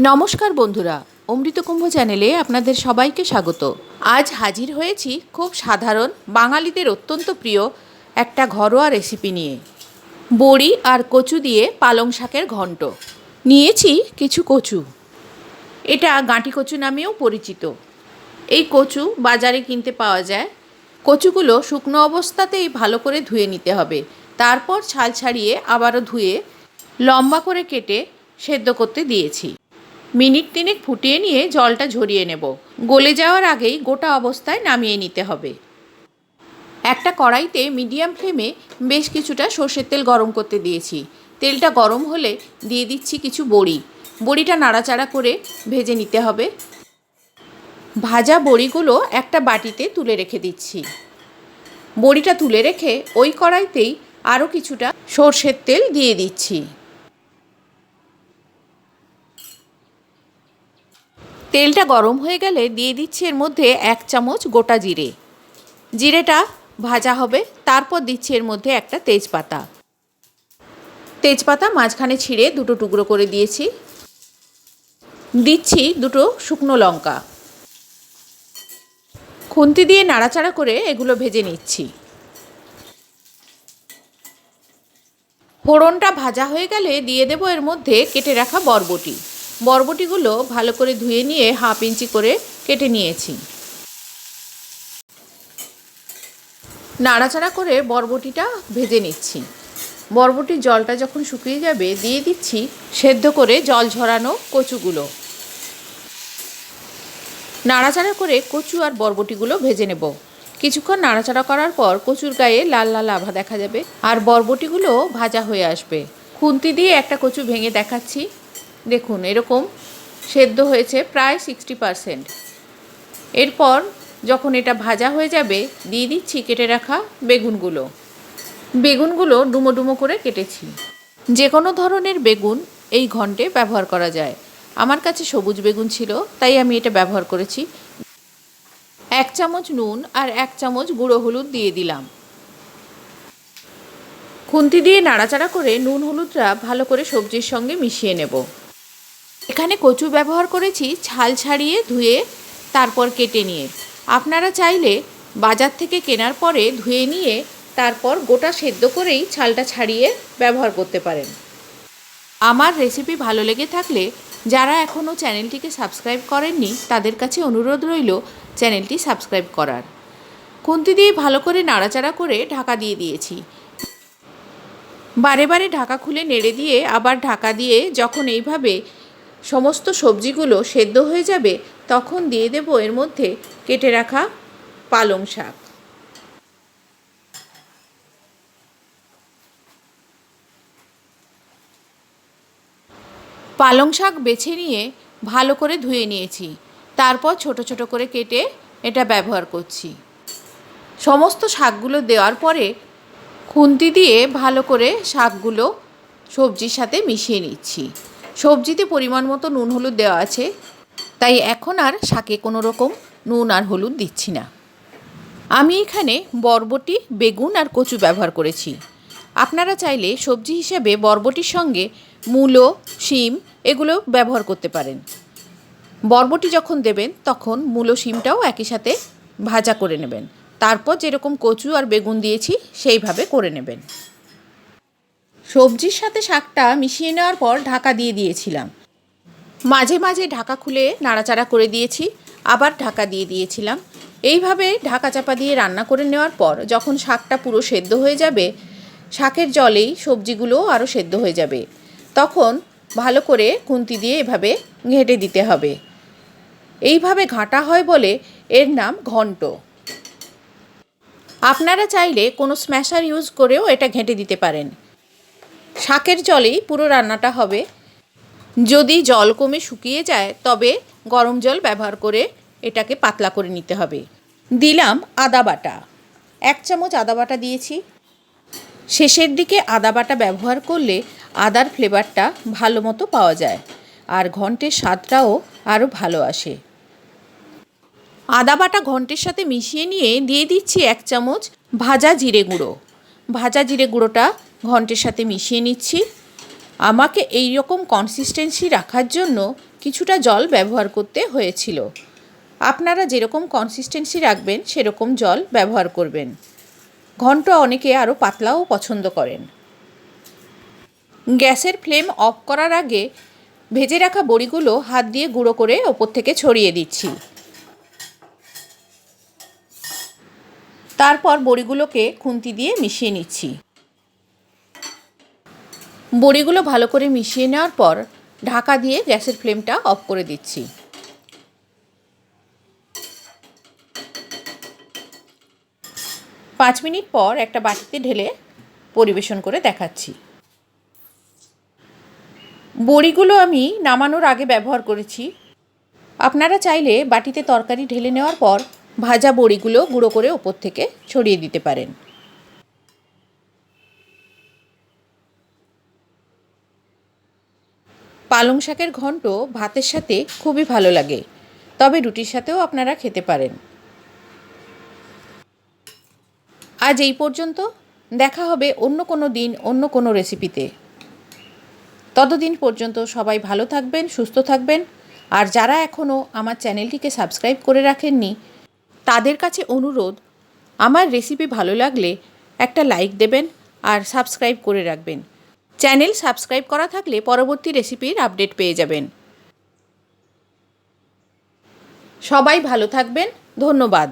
নমস্কার বন্ধুরা, অমৃত কুম্ভ চ্যানেলে আপনাদের সবাইকে স্বাগত। আজ হাজির হয়েছি খুব সাধারণ বাঙালিদের অত্যন্ত প্রিয় একটা ঘরোয়া রেসিপি নিয়ে। বড়ি আর কচু দিয়ে পালং শাকের ঘন্ট। নিয়েছি কিছু কচু, এটা গাঁটি কচু নামেও পরিচিত। এই কচু বাজারে কিনতে পাওয়া যায়। কচুগুলো শুকনো অবস্থাতেই ভালো করে ধুয়ে নিতে হবে, তারপর ছাল ছাড়িয়ে আবারও ধুয়ে লম্বা করে কেটে সেদ্ধ করতে দিয়েছি। মিনিট 3 ফুটিয়ে নিয়ে জলটা ঝরিয়ে নেব। গলে যাওয়ার আগেই গোটা অবস্থায় নামিয়ে নিতে হবে। একটা কড়াইতে মিডিয়াম ফ্লেমে বেশ কিছুটা সর্ষের তেল গরম করতে দিয়েছি। তেলটা গরম হলে দিয়ে দিচ্ছি কিছু বড়ি। বড়িটা নাড়াচাড়া করে ভেজে নিতে হবে। ভাজা বড়িগুলো একটা বাটিতে তুলে রেখে দিচ্ছি। বড়িটা তুলে রেখে ওই কড়াইতেই আরও কিছুটা সর্ষের তেল দিয়ে দিচ্ছি। তেলটা গরম হয়ে গেলে দিয়ে দিচ্ছি এর মধ্যে 1 চামচ গোটা জিরে। জিরেটা ভাজা হবে, তারপর দিচ্ছি এর মধ্যে একটা তেজপাতা। তেজপাতা মাঝখানে ছিঁড়ে দুটো টুকরো করে দিয়েছি। দিচ্ছি দুটো শুকনো লঙ্কা। খুন্তি দিয়ে নাড়াচাড়া করে এগুলো ভেজে নিচ্ছি। ফোড়নটা ভাজা হয়ে গেলে দিয়ে দেবো এর মধ্যে কেটে রাখা বরবটি। বরবটিগুলো ভালো করে ধুয়ে নিয়ে 1/2 ইঞ্চি করে কেটে নিয়েছি। নাড়াচাড়া করে বরবটিটা ভেজে নিচ্ছি। বরবটির জলটা যখন শুকিয়ে যাবে দিয়ে দিচ্ছি সেদ্ধ করে জল ঝরানো কচুগুলো। নাড়াচাড়া করে কচু আর বরবটিগুলো ভেজে নেব। কিছুক্ষণ নাড়াচাড়া করার পর কচুর গায়ে লাল লাল আভা দেখা যাবে আর বরবটিগুলো ভাজা হয়ে আসবে। খুন্তি দিয়ে একটা কচু ভেঙে দেখাচ্ছি। দেখুন এরকম সেদ্ধ হয়েছে প্রায় 60%। এরপর যখন এটা ভাজা হয়ে যাবে দিয়ে দিচ্ছি কেটে রাখা বেগুনগুলো। বেগুনগুলো ডুমো ডুমো করে কেটেছি। যে কোনো ধরনের বেগুন এই ঘন্টে ব্যবহার করা যায়। আমার কাছে সবুজ বেগুন ছিল, তাই আমি এটা ব্যবহার করেছি। 1 চামচ নুন আর 1 চামচ গুঁড়ো হলুদ দিয়ে দিলাম। খুন্তি দিয়ে নাড়াচাড়া করে নুন হলুদটা ভালো করে সবজির সঙ্গে মিশিয়ে নেব। এখানে কচু ব্যবহার করেছি ছাল ছাড়িয়ে ধুয়ে তারপর কেটে নিয়ে। আপনারা চাইলে বাজার থেকে কেনার পরে ধুয়ে নিয়ে তারপর গোটা সেদ্ধ করেই ছালটা ছাড়িয়ে ব্যবহার করতে পারেন। আমার রেসিপি ভালো লেগে থাকলে যারা এখনও চ্যানেলটিকে সাবস্ক্রাইব করেননি তাদের কাছে অনুরোধ রইল চ্যানেলটি সাবস্ক্রাইব করার। খুন্তি দিয়ে ভালো করে নাড়াচাড়া করে ঢাকা দিয়ে দিয়েছি। বারে বারে ঢাকা খুলে নেড়ে দিয়ে আবার ঢাকা দিয়ে যখন এইভাবে সমস্ত সবজিগুলো সেদ্ধ হয়ে যাবে তখন দিয়ে দেব এর মধ্যে কেটে রাখা পালং শাক। পালং শাক বেছে নিয়ে ভালো করে ধুয়ে নিয়েছি, তারপর ছোট ছোট করে কেটে এটা ব্যবহার করছি। সমস্ত শাকগুলো দেওয়ার পরে খুন্তি দিয়ে ভালো করে শাকগুলো সবজির সাথে মিশিয়ে নিচ্ছি। সবজিতে পরিমাণ মতো নুন হলুদ দেওয়া আছে, তাই এখন আর শাকে কোনো রকম নুন আর হলুদ দিচ্ছি না। আমি এখানে বরবটি, বেগুন আর কচু ব্যবহার করেছি। আপনারা চাইলে সবজি হিসেবে বরবটির সঙ্গে মূলো, শিম এগুলো ব্যবহার করতে পারেন। বরবটি যখন দেবেন তখন মূলো শিমটাও একই সাথে ভাজা করে নেবেন, তারপর যেরকম কচু আর বেগুন দিয়েছি সেইভাবে করে নেবেন। সবজির সাথে শাকটা মিশিয়ে নেওয়ার পর ঢাকা দিয়ে দিয়েছিলাম। মাঝে মাঝে ঢাকা খুলে নাড়াচাড়া করে দিয়েছি, আবার ঢাকা দিয়ে দিয়েছিলাম। এইভাবে ঢাকা চাপা দিয়ে রান্না করে নেওয়ার পর যখন শাকটা পুরো সেদ্ধ হয়ে যাবে, শাকের জলেই সবজিগুলোও আরও সেদ্ধ হয়ে যাবে, তখন ভালো করে খুন্তি দিয়ে এভাবে ঘেঁটে দিতে হবে। এইভাবে ঘাঁটা হয় বলে এর নাম ঘন্ট। আপনারা চাইলে কোনো স্ম্যাশার ইউজ করেও এটা ঘেঁটে দিতে পারেন। শাকের জলেই পুরো রান্নাটা হবে। যদি জল কমে শুকিয়ে যায় তবে গরম জল ব্যবহার করে এটাকে পাতলা করে নিতে হবে। দিলাম আদা বাটা, 1 চামচ আদা বাটা দিয়েছি। শেষের দিকে আদা বাটা ব্যবহার করলে আদার ফ্লেভারটা ভালো মতো পাওয়া যায় আর ঘন্টের স্বাদটাও আরও ভালো আসে। আদা বাটা ঘন্টের সাথে মিশিয়ে নিয়ে দিয়ে দিচ্ছি 1 চামচ ভাজা জিরে গুঁড়ো। ভাজা জিরে গুঁড়োটা ঘন্টের সাথে মিশিয়ে নিচ্ছি। আমাকে এই রকম কনসিস্টেন্সি রাখার জন্য কিছুটা জল ব্যবহার করতে হয়েছিল। আপনারা যেরকম কনসিস্টেন্সি রাখবেন সেরকম জল ব্যবহার করবেন। ঘন্ট অনেকে আরও পাতলাও পছন্দ করেন। গ্যাসের ফ্লেম অফ করার আগে ভেজে রাখা বড়িগুলো হাত দিয়ে গুঁড়ো করে ওপর থেকে ছড়িয়ে দিচ্ছি। তারপর বড়িগুলোকে খুন্তি দিয়ে মিশিয়ে নিচ্ছি। বড়িগুলো ভালো করে মিশিয়ে নেওয়ার পর ঢাকা দিয়ে গ্যাসের ফ্লেমটা অফ করে দিচ্ছি। পাঁচ মিনিট পর একটা বাটিতে ঢেলে পরিবেশন করে দেখাচ্ছি। বড়িগুলো আমি নামানোর আগে ব্যবহার করেছি। আপনারা চাইলে বাটিতে তরকারি ঢেলে নেওয়ার পর ভাজা বড়িগুলো গুঁড়ো করে ওপর থেকে ছড়িয়ে দিতে পারেন। পালং শাকের ঘন্ট ভাতের সাথে খুবই ভালো লাগে, তবে রুটির সাথেও আপনারা খেতে পারেন। আজ এই পর্যন্ত, দেখা হবে অন্য কোনো দিন অন্য কোনো রেসিপিতে। ততদিন পর্যন্ত সবাই ভালো থাকবেন, সুস্থ থাকবেন। আর যারা এখনও আমার চ্যানেলটিকে সাবস্ক্রাইব করে রাখেননি তাদের কাছে অনুরোধ, আমার রেসিপি ভালো লাগলে একটা লাইক দেবেন আর সাবস্ক্রাইব করে রাখবেন। চ্যানেল সাবস্ক্রাইব করা থাকলে পরবর্তী রেসিপির আপডেট পেয়ে যাবেন। সবাই ভালো থাকবেন, ধন্যবাদ।